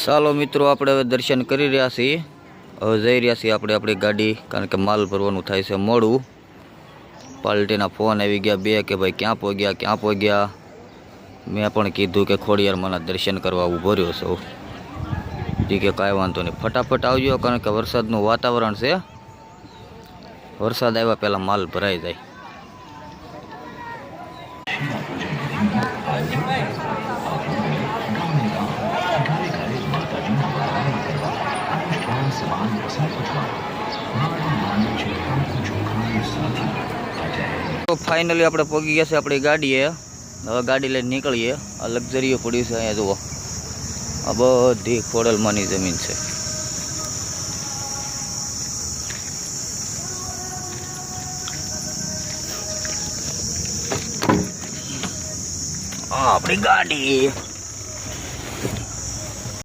ચાલો મિત્રો, આપણે હવે દર્શન કરી રહ્યા છીએ. હવે જઈ રહ્યા છીએ આપણે આપણી ગાડી, કારણ કે માલ ભરવાનું થાય છે મોડું. પાર્ટીના ફોન આવી ગયા બે કે ભાઈ ક્યાં પહોંચ્યા. મેં પણ કીધું કે ખોડિયારમાં દર્શન કરવા ઊભો રહ્યો છું. જી કે કાંઈ વાંધો નહીં, ફટાફટ આવજો, કારણ કે વરસાદનું વાતાવરણ છે. વરસાદ આવ્યા પહેલાં માલ ભરાઈ જાય. તો ફાઇનલી આપણે પહોંચી ગયા છે આપણી ગાડીએ. હવે ગાડી લઈને નીકળીએ. આ લક્ઝરીઓ પડ્યું છે અહીંયા જુઓ. આ બધી ખોડલમાંની જમીન છે. આપણી ગાડી